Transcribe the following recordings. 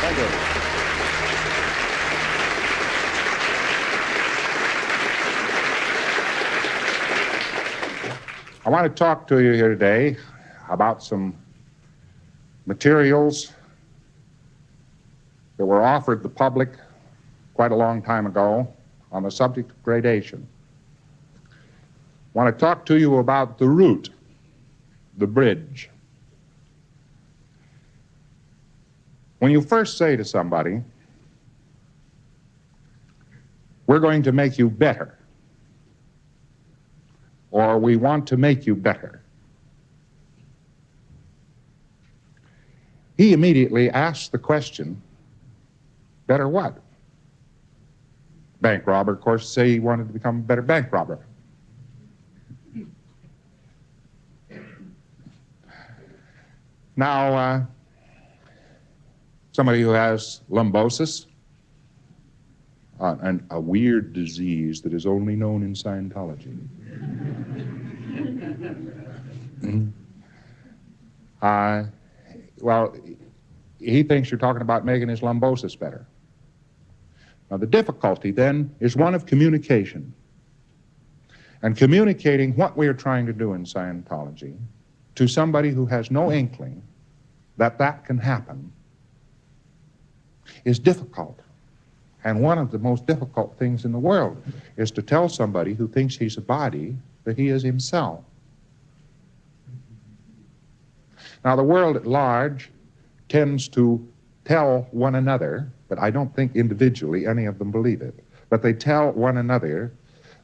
Thank you. I want to talk to you here today about some materials that were offered the public quite a long time ago on the subject of gradation. I want to talk to you about the route, the bridge. When you first say to somebody, we're going to make you better, or we want to make you better, he immediately asks the question, better what? Bank robber, of course, say he wanted to become a better bank robber. Now, somebody who has lumbosis, a weird disease that is only known in Scientology. Well, he thinks you're talking about making his lumbosis better. Now, the difficulty then is one of communication. And communicating what we are trying to do in Scientology to somebody who has no inkling that that can happen is difficult. And one of the most difficult things in the world is to tell somebody who thinks he's a body that he is himself. Now, the world at large tends to tell one another, but I don't think individually any of them believe it, but they tell one another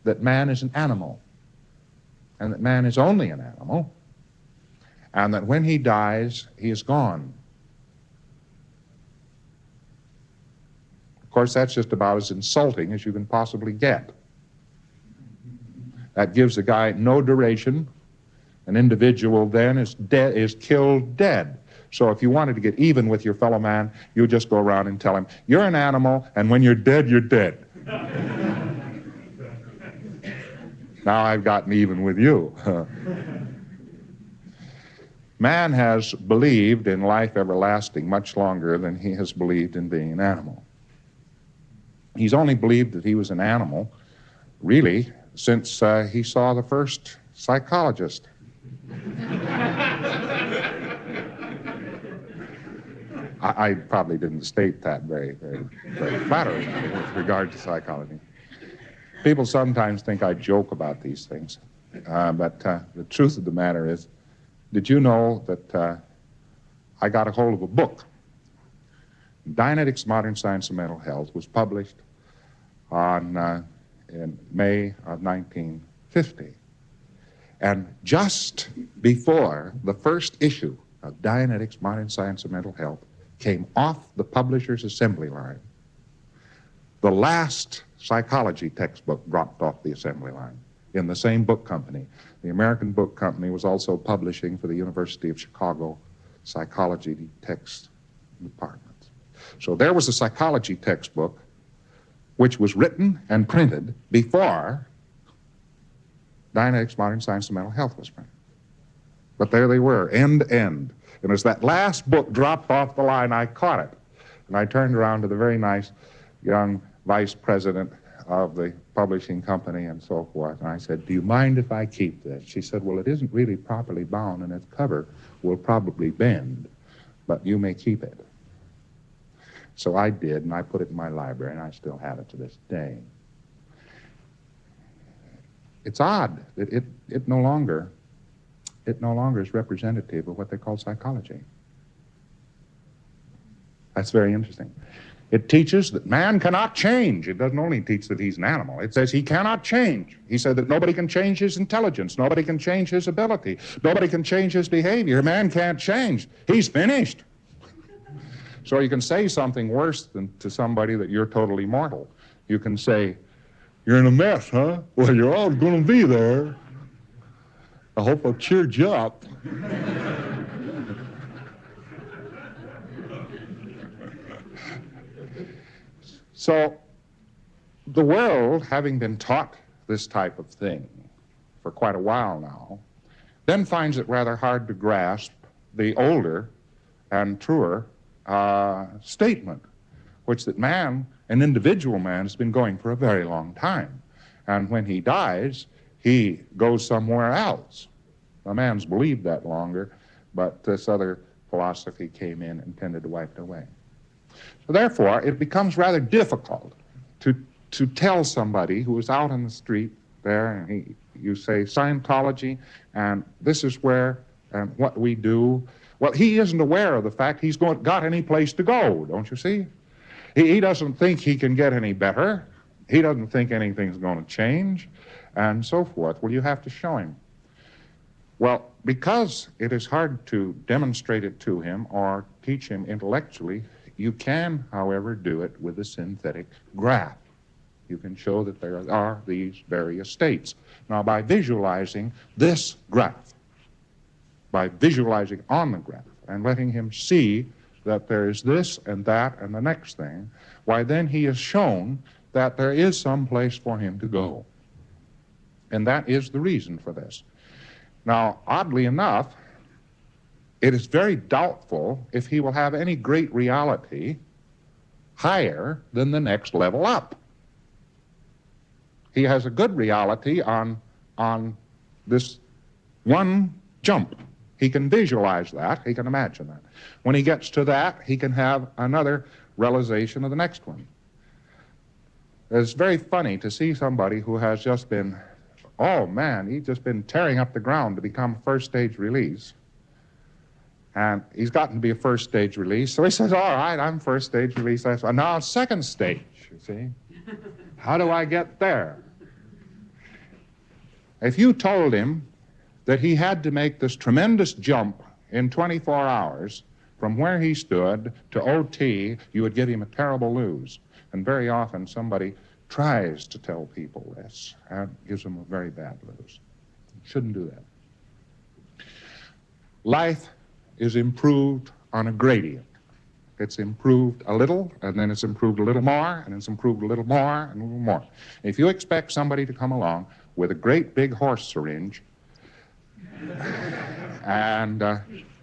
that man is an animal, and that man is only an animal, and that when he dies, he is gone. Of course, that's just about as insulting as you can possibly get. That gives the guy no duration. An individual then is killed dead. So if you wanted to get even with your fellow man, you just go around and tell him, you're an animal, and when you're dead, you're dead. Now I've gotten even with you. Man has believed in life everlasting much longer than he has believed in being an animal. He's only believed that he was an animal, really, since he saw the first psychologist. I probably didn't state that very flatteringly with regard to psychology. People sometimes think I joke about these things, but the truth of the matter is, did you know that I got a hold of a book? Dianetics, Modern Science of Mental Health was published in May of 1950. And just before the first issue of Dianetics, Modern Science of Mental Health came off the publisher's assembly line, the last psychology textbook dropped off the assembly line in the same book company. The American Book Company was also publishing for the University of Chicago psychology text departments. So there was a psychology textbook which was written and printed before Dianetics, Modern Science of Mental Health was printed. But there they were, end to end. And as that last book dropped off the line, I caught it. And I turned around to the very nice young vice president of the publishing company and so forth, and I said, do you mind if I keep this? She said, well, it isn't really properly bound, and its cover will probably bend, but you may keep it. So I did, and I put it in my library, and I still have it to this day. It's odd that it no longer is representative of what they call psychology. That's very interesting. It teaches that man cannot change. It doesn't only teach that he's an animal. It says he cannot change. He said that nobody can change his intelligence. Nobody can change his ability. Nobody can change his behavior. Man can't change. He's finished. So you can say something worse than to somebody that you're totally mortal. You can say, you're in a mess, huh? Well, you're always going to be there. I hope I've cheered you up. So the world, having been taught this type of thing for quite a while now, then finds it rather hard to grasp the older and truer statement, which that man, an individual man, has been going for a very long time. And when he dies, he goes somewhere else. The man's believed that longer, but this other philosophy came in and tended to wipe it away. So therefore, it becomes rather difficult to tell somebody who is out on the street there, and you say Scientology, and this is where and what we do. Well, he isn't aware of the fact he's got any place to go, don't you see? He doesn't think he can get any better. He doesn't think anything's going to change, and so forth. Well, you have to show him. Well, because it is hard to demonstrate it to him or teach him intellectually, you can, however, do it with a synthetic graph. You can show that there are these various states. Now, by visualizing this graph, by visualizing on the graph and letting him see that there is this and that and the next thing, why then he is shown that there is some place for him to go. And that is the reason for this. Now, oddly enough, it is very doubtful if he will have any great reality higher than the next level up. He has a good reality on this one jump. He can visualize that. He can imagine that. When he gets to that, he can have another realization of the next one. It's very funny to see somebody who has just been, oh man, he's just been tearing up the ground to become first stage release. And he's gotten to be a first stage release. So he says, all right, I'm first stage release. Now second stage, you see. How do I get there? If you told him that he had to make this tremendous jump in 24 hours from where he stood to OT, you would give him a terrible lose. And very often somebody tries to tell people this and gives them a very bad lose. Shouldn't do that. Life is improved on a gradient. It's improved a little, and then it's improved a little more, and it's improved a little more, and a little more. If you expect somebody to come along with a great big horse syringe and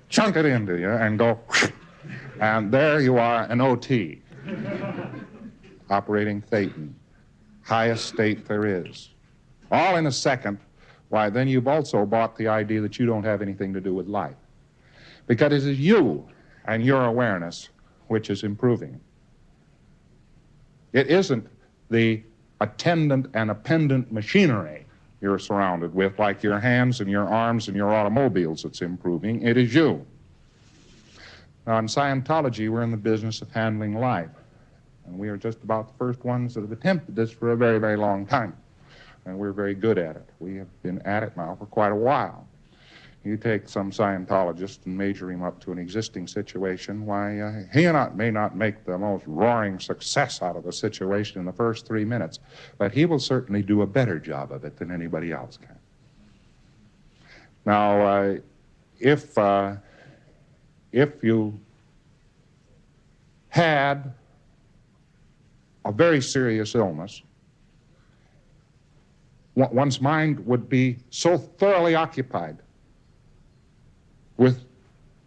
chunk it into you and go, and there you are, an OT, operating Thetan, highest state there is, all in a second, why, then you've also bought the idea that you don't have anything to do with life. Because it is you and your awareness which is improving. It isn't the attendant and appendant machinery you're surrounded with, like your hands and your arms and your automobiles, that's improving. It is you. Now, in Scientology, we're in the business of handling life. And we are just about the first ones that have attempted this for a very, very long time. And we're very good at it. We have been at it now for quite a while. You take some Scientologist and measure him up to an existing situation, why, he may not make the most roaring success out of the situation in the first 3 minutes, but he will certainly do a better job of it than anybody else can. Now, if you had a very serious illness, one's mind would be so thoroughly occupied with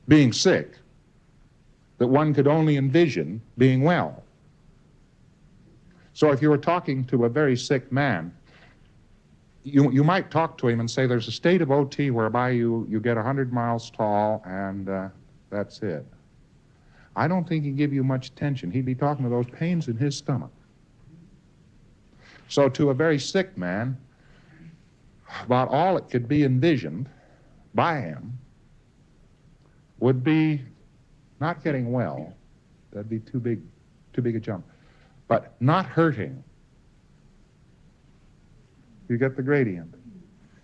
being sick that one could only envision being well. So if you were talking to a very sick man, you might talk to him and say, there's a state of OT whereby you get 100 miles tall and that's it. I don't think he'd give you much attention. He'd be talking to those pains in his stomach. So to a very sick man, about all that could be envisioned by him would be not getting well. That'd be too big a jump. But not hurting. You get the gradient.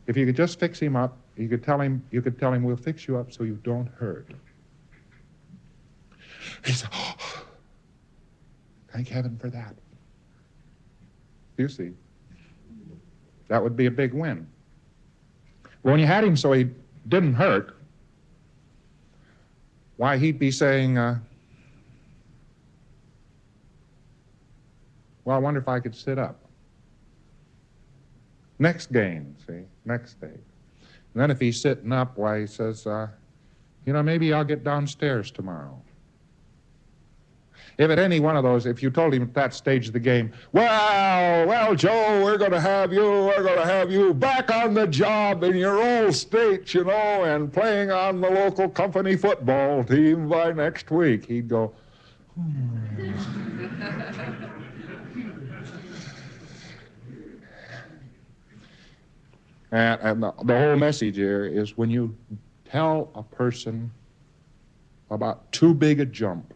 If you could just fix him up, you could tell him, we'll fix you up so you don't hurt. He said, oh, thank heaven for that. You see, that would be a big win. Well, when you had him so he didn't hurt, why, he'd be saying, well, I wonder if I could sit up. Next gain, see, next state. And then if he's sitting up, why, he says, maybe I'll get downstairs tomorrow. If at any one of those, if you told him at that stage of the game, well, Joe, we're going to have you back on the job in your old state, you know, and playing on the local company football team by next week, he'd go, And the whole message here is when you tell a person about too big a jump,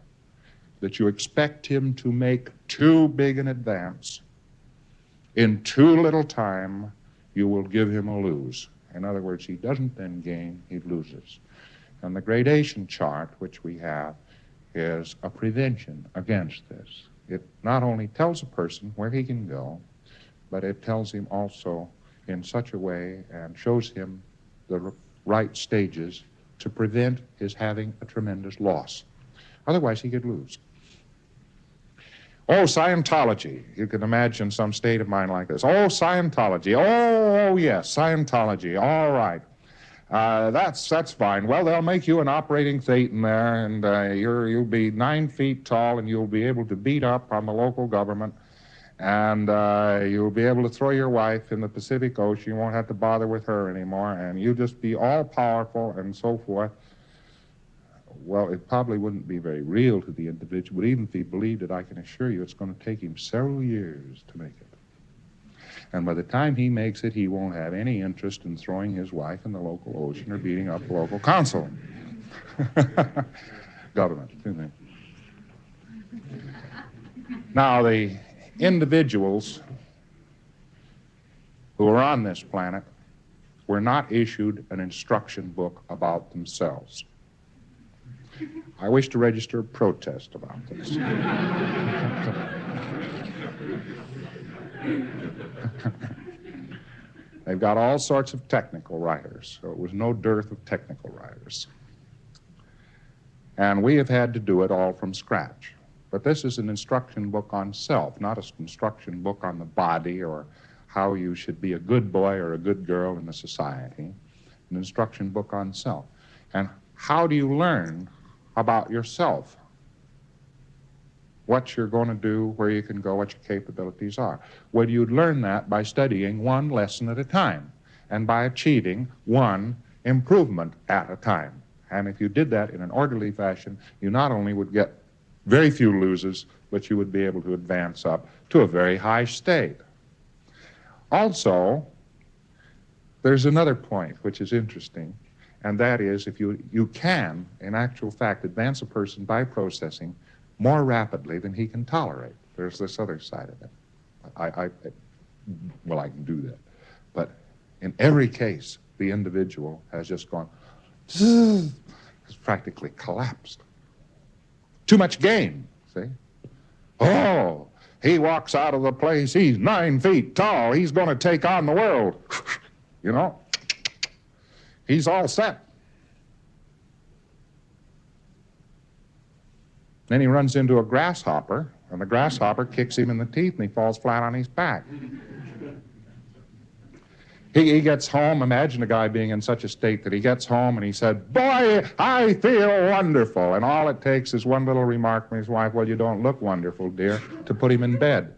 that you expect him to make too big an advance, in too little time, you will give him a lose. In other words, he doesn't then gain, he loses. And the gradation chart, which we have, is a prevention against this. It not only tells a person where he can go, but it tells him also in such a way and shows him the right stages to prevent his having a tremendous loss. Otherwise, he could lose. Oh, Scientology. You can imagine some state of mind like this. Oh, Scientology. Oh, yes, Scientology. All right. That's fine. Well, they'll make you an operating thetan there, and you'll be 9 feet tall, and you'll be able to beat up on the local government, and you'll be able to throw your wife in the Pacific Ocean. You won't have to bother with her anymore, and you'll just be all-powerful and so forth. Well, it probably wouldn't be very real to the individual, but even if he believed it, I can assure you it's going to take him several years to make it. And by the time he makes it, he won't have any interest in throwing his wife in the local ocean or beating up the local consul. Government, isn't it? Now, the individuals who are on this planet were not issued an instruction book about themselves. I wish to register a protest about this. They've got all sorts of technical writers, so it was no dearth of technical writers. And we have had to do it all from scratch. But this is an instruction book on self, not an instruction book on the body or how you should be a good boy or a good girl in the society. An instruction book on self. And how do you learn about yourself? What you're going to do, where you can go, what your capabilities are. Well, you'd learn that by studying one lesson at a time and by achieving one improvement at a time. And if you did that in an orderly fashion, you not only would get very few loses, but you would be able to advance up to a very high state. Also, there's another point which is interesting, and that is if you can, in actual fact, advance a person by processing more rapidly than he can tolerate. There's this other side of it. I can do that. But in every case, the individual has just gone, has practically collapsed. Too much gain, see? Oh, he walks out of the place, he's 9 feet tall, he's going to take on the world. You know, he's all set. Then he runs into a grasshopper, and the grasshopper kicks him in the teeth, and he falls flat on his back. He gets home. Imagine a guy being in such a state that he gets home and he said, "Boy, I feel wonderful." And all it takes is one little remark from his wife, "Well, you don't look wonderful, dear," to put him in bed.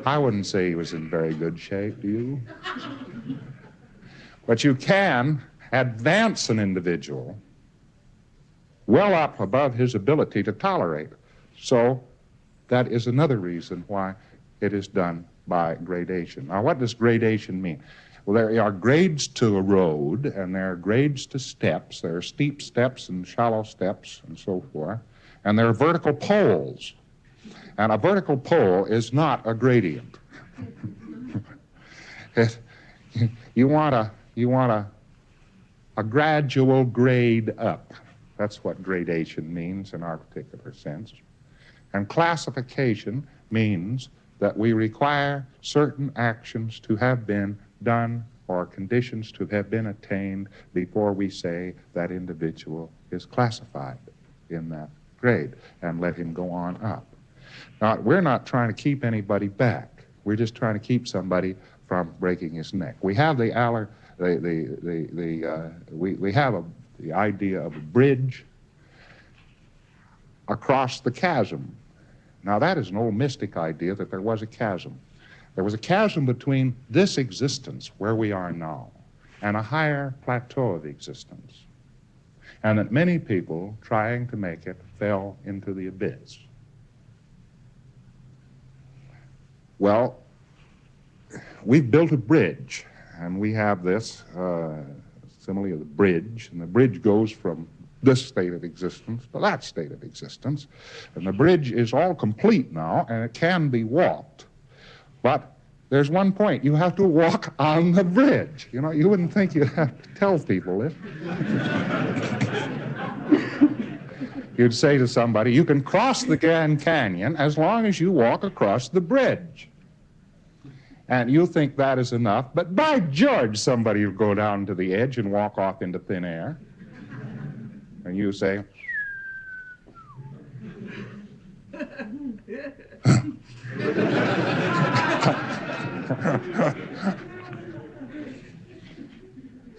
I wouldn't say he was in very good shape, do you? But you can advance an individual well up above his ability to tolerate. So that is another reason why it is done by gradation. Now, what does gradation mean? Well, there are grades to a road, and there are grades to steps. There are steep steps and shallow steps and so forth. And there are vertical poles. And a vertical pole is not a gradient. You want a gradual grade up. That's what gradation means in our particular sense. And classification means that we require certain actions to have been done or conditions to have been attained before we say that individual is classified in that grade and let him go on up. Now, we're not trying to keep anybody back. We're just trying to keep somebody from breaking his neck. We have the idea of a bridge. across the chasm. Now that is an old mystic idea that there was a chasm. There was a chasm between this existence, where we are now, and a higher plateau of existence. And that many people trying to make it fell into the abyss. Well, we've built a bridge, and we have this simile of the bridge, and the bridge goes from this state of existence to that state of existence, and the bridge is all complete now, and it can be walked. But there's one point: you have to walk on the bridge. You know, you wouldn't think you'd have to tell people this. You'd say to somebody, you can cross the Grand Canyon as long as you walk across the bridge. And you think that is enough, but by George, somebody will go down to the edge and walk off into thin air. And you say,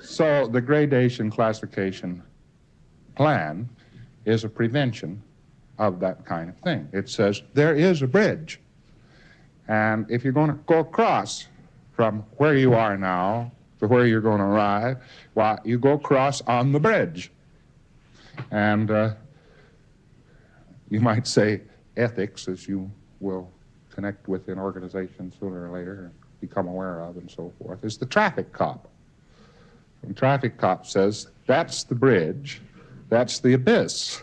so the gradation classification plan is a prevention of that kind of thing. It says there is a bridge, and if you're going to go across from where you are now to where you're going to arrive, well, you go across on the bridge. And you might say ethics, as you will connect with in organizations sooner or later and become aware of and so forth, is the traffic cop. And traffic cop says, that's the bridge, that's the abyss.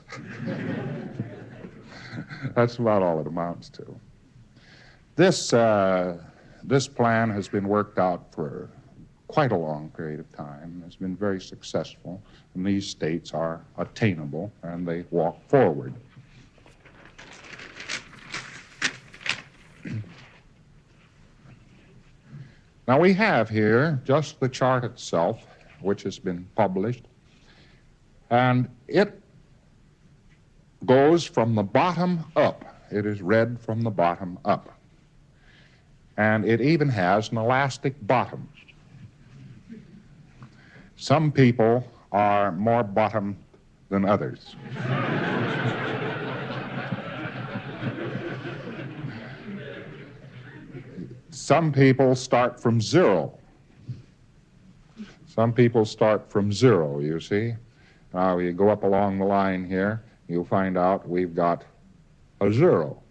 That's about all it amounts to. This plan has been worked out for quite a long period of time. It's been very successful, and these states are attainable, and they walk forward. Now we have here just the chart itself, which has been published, and it goes from the bottom up. It is read from the bottom up. And it even has an elastic bottom. Some people are more bottom than others. Some people start from zero. Some people start from zero, you see. Now, you go up along the line here, you'll find out we've got a zero.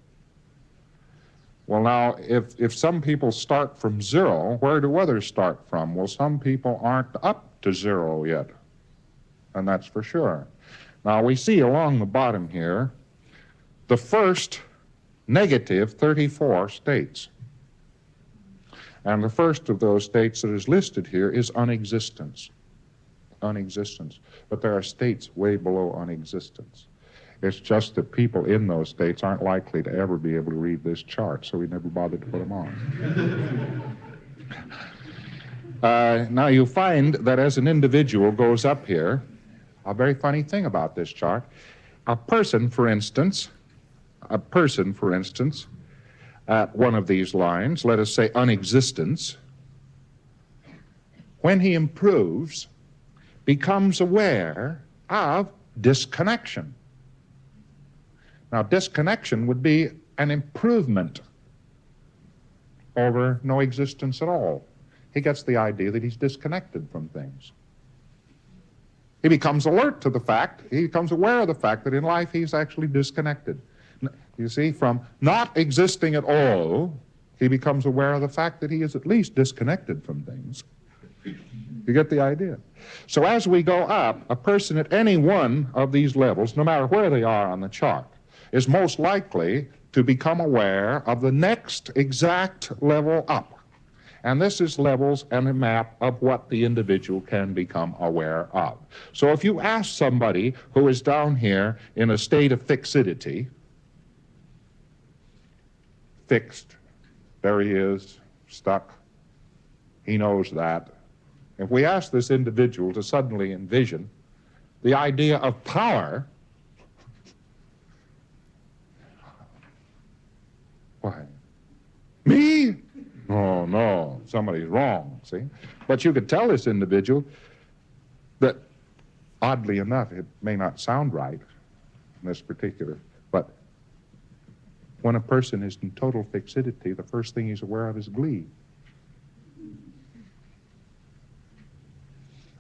Well, now, if some people start from zero, where do others start from? Well, some people aren't up to zero yet, and that's for sure. Now, we see along the bottom here the first negative 34 states. And the first of those states that is listed here is unexistence. Unexistence. But there are states way below unexistence. It's just that people in those states aren't likely to ever be able to read this chart, so we never bothered to put them on. Now you find that as an individual goes up here, a very funny thing about this chart, a person, for instance, at one of these lines, let us say unexistence, when he improves, becomes aware of disconnection. Now, disconnection would be an improvement over no existence at all. He gets the idea that he's disconnected from things. He becomes alert to the fact, he becomes aware of the fact that in life he's actually disconnected. You see, from not existing at all, he becomes aware of the fact that he is at least disconnected from things. You get the idea? So as we go up, a person at any one of these levels, no matter where they are on the chart, is most likely to become aware of the next exact level up. And this is levels and a map of what the individual can become aware of. So if you ask somebody who is down here in a state of fixity, fixed, there he is, stuck, he knows that. If we ask this individual to suddenly envision the idea of power, why? Me? Oh, no, somebody's wrong, see? But you could tell this individual that, oddly enough, it may not sound right in this particular But when a person is in total fixity, the first thing he's aware of is glee.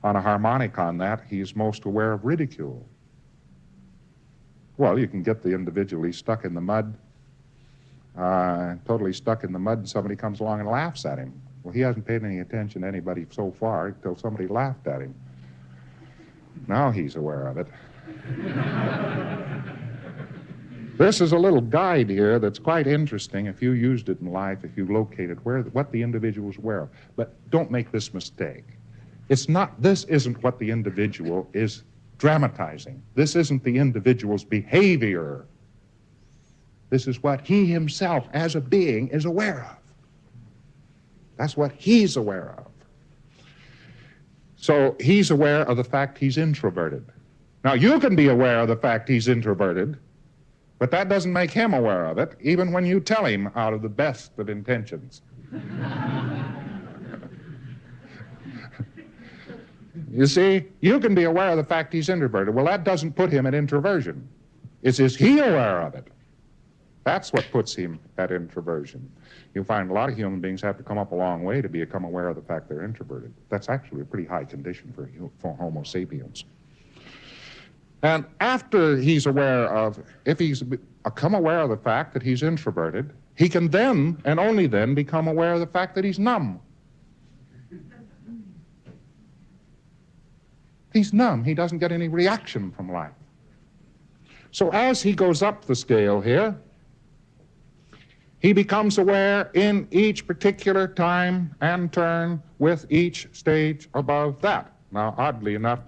On a harmonic on that, he's most aware of ridicule. Well, you can get the individual, he's stuck in the mud, totally stuck in the mud, and somebody comes along and laughs at him. Well, he hasn't paid any attention to anybody so far until somebody laughed at him. Now he's aware of it. This is a little guide here that's quite interesting if you used it in life, if you located what the individual is aware of. But don't make this mistake. This isn't what the individual is dramatizing. This isn't the individual's behavior. This is what he himself as a being is aware of. That's what he's aware of. So he's aware of the fact he's introverted. Now, you can be aware of the fact he's introverted, but that doesn't make him aware of it, even when you tell him out of the best of intentions. You see, you can be aware of the fact he's introverted. Well, that doesn't put him at introversion. Is he aware of it? That's what puts him at introversion. You'll find a lot of human beings have to come up a long way to become aware of the fact they're introverted. That's actually a pretty high condition for Homo sapiens. And after he's aware of, if he's become aware of the fact that he's introverted, he can then, and only then, become aware of the fact that he's numb. He's numb. He doesn't get any reaction from life. So as he goes up the scale here, he becomes aware in each particular time and turn with each stage above that. Now, oddly enough,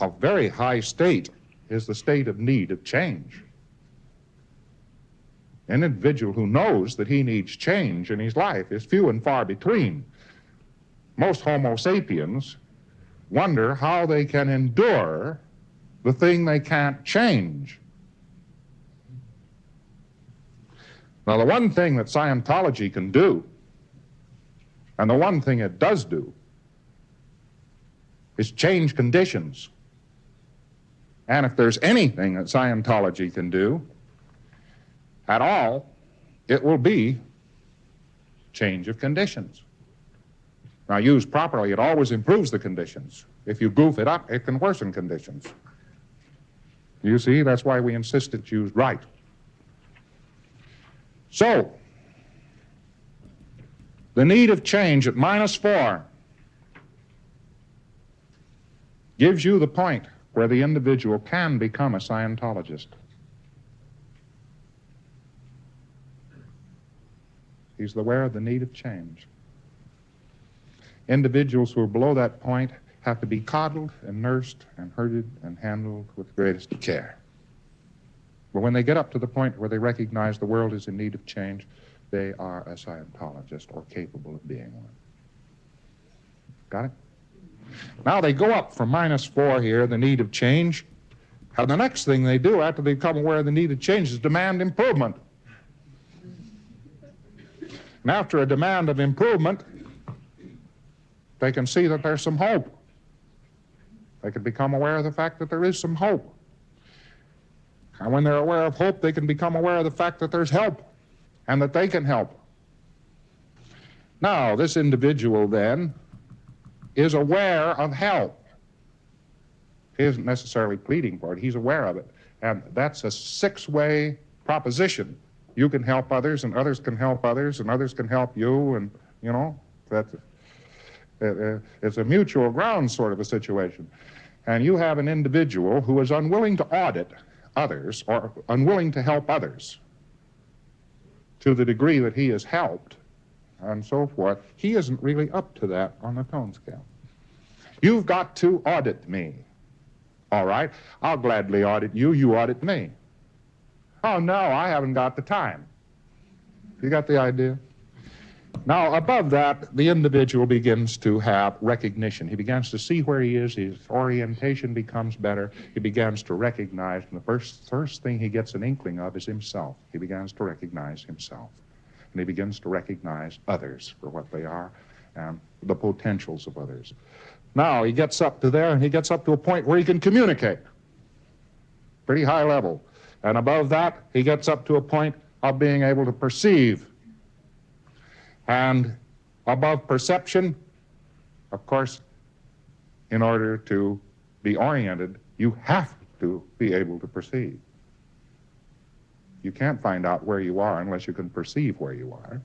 a very high state is the state of need of change. An individual who knows that he needs change in his life is few and far between. Most Homo sapiens wonder how they can endure the thing they can't change. Now, the one thing that Scientology can do, and the one thing it does do, is change conditions. And if there's anything that Scientology can do at all, it will be change of conditions. Now, used properly, it always improves the conditions. If you goof it up, it can worsen conditions. You see, that's why we insist it's used right. So, the need of change at -4 gives you the point where the individual can become a Scientologist. He's aware of the need of change. Individuals who are below that point have to be coddled and nursed and herded and handled with the greatest care. But when they get up to the point where they recognize the world is in need of change, they are a Scientologist or capable of being one. Got it? Now they go up from -4 here, the need of change. And the next thing they do after they become aware of the need of change is demand improvement. And after a demand of improvement, they can see that there's some hope. They can become aware of the fact that there is some hope. And when they're aware of hope, they can become aware of the fact that there's help and that they can help. Now, this individual then is aware of help. He isn't necessarily pleading for it. He's aware of it. And that's a 6-way proposition. You can help others, and others can help others, and others can help you, and, you know, that's it's a mutual ground sort of a situation. And you have an individual who is unwilling to audit others or unwilling to help others to the degree that he is helped and so forth. He isn't really up to that on the tone scale. You've got to audit me. All right, I'll gladly audit you, you audit me. Oh, no, I haven't got the time. You got the idea? Now, above that, the individual begins to have recognition. He begins to see where he is. His orientation becomes better. He begins to recognize, and the first thing he gets an inkling of is himself. He begins to recognize himself. And he begins to recognize others for what they are and the potentials of others. Now, he gets up to there, and he gets up to a point where he can communicate. Pretty high level. And above that, he gets up to a point of being able to perceive. And above perception, of course, in order to be oriented, you have to be able to perceive. You can't find out where you are unless you can perceive where you are.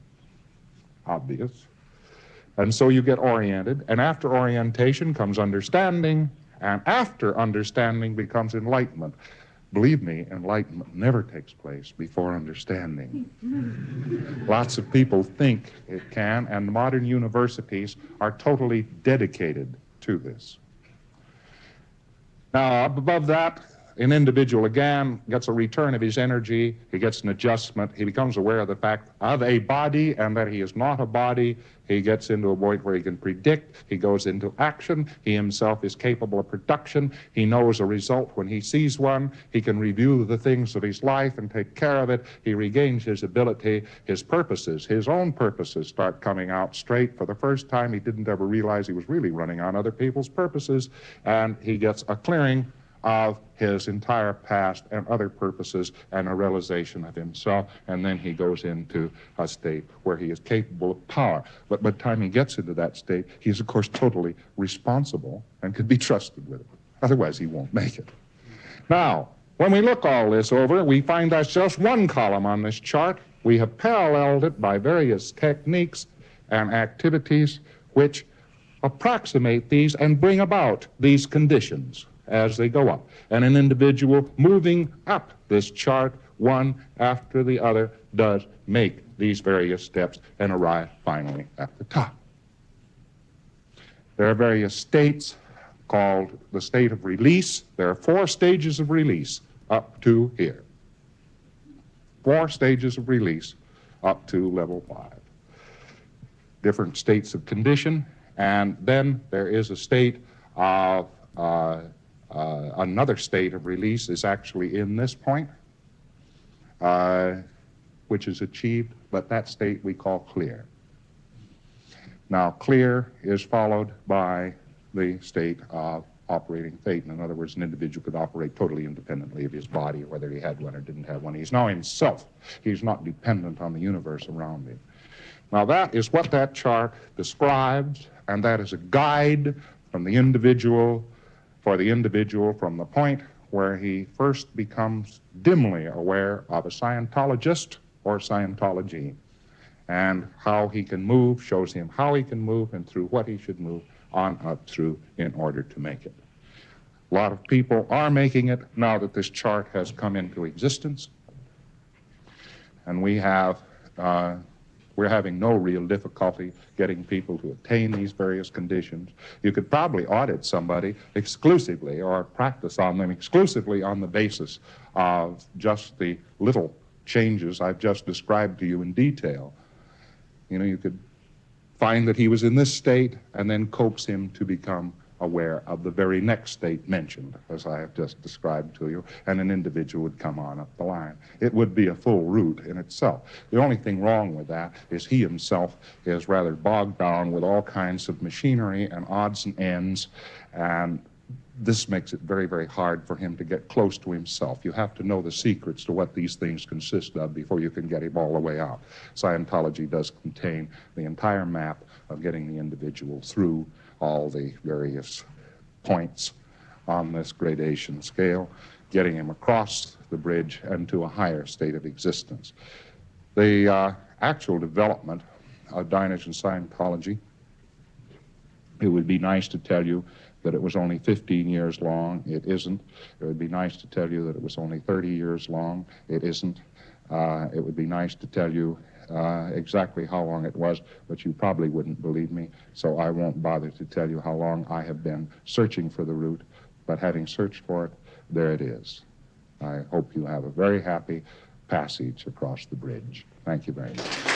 Obvious. And so you get oriented, and after orientation comes understanding, and after understanding becomes enlightenment. Believe me, enlightenment never takes place before understanding. Lots of people think it can, and modern universities are totally dedicated to this. Now, up above that, an individual again gets a return of his energy, he gets an adjustment, he becomes aware of the fact of a body and that he is not a body. He gets into a point where he can predict, he goes into action, he himself is capable of production, he knows a result when he sees one, he can review the things of his life and take care of it, he regains his ability, his purposes, his own purposes start coming out straight. For the first time, he didn't ever realize he was really running on other people's purposes, and he gets a clearing of his entire past and other purposes and a realization of himself, and then he goes into a state where he is capable of power. But by the time he gets into that state, he's of course totally responsible and could be trusted with it. Otherwise, he won't make it. Now, when we look all this over, we find that's just one column on this chart. We have paralleled it by various techniques and activities which approximate these and bring about these conditions as they go up. And an individual moving up this chart, one after the other, does make these various steps and arrive finally at the top. There are various states called the state of release. There are 4 stages of release up to here. 4 stages of release up to level 5. Different states of condition, and then there is a state of another state of release is actually in this point, which is achieved, but that state we call clear. Now, clear is followed by the state of operating fate. In other words, an individual could operate totally independently of his body, whether he had one or didn't have one. He's now himself. He's not dependent on the universe around him. Now, that is what that chart describes, and that is a guide from the individual, for the individual from the point where he first becomes dimly aware of a Scientologist or Scientology, and how he can move, shows him how he can move and through what he should move on up through in order to make it. A lot of people are making it now that this chart has come into existence, and we're having no real difficulty getting people to attain these various conditions. You could probably audit somebody exclusively or practice on them exclusively on the basis of just the little changes I've just described to you in detail. You know, you could find that he was in this state and then coax him to become aware of the very next state mentioned, as I have just described to you, and an individual would come on up the line. It would be a full route in itself. The only thing wrong with that is he himself is rather bogged down with all kinds of machinery and odds and ends, and this makes it very, very hard for him to get close to himself. You have to know the secrets to what these things consist of before you can get him all the way out. Scientology does contain the entire map of getting the individual through all the various points on this gradation scale, getting him across the bridge and to a higher state of existence. The actual development of Dianetics and Scientology, it would be nice to tell you that it was only 15 years long. It isn't. It would be nice to tell you that it was only 30 years long. It isn't. It would be nice to tell you exactly how long it was, but you probably wouldn't believe me, so I won't bother to tell you how long I have been searching for the route, but having searched for it, there it is. I hope you have a very happy passage across the bridge. Thank you very much.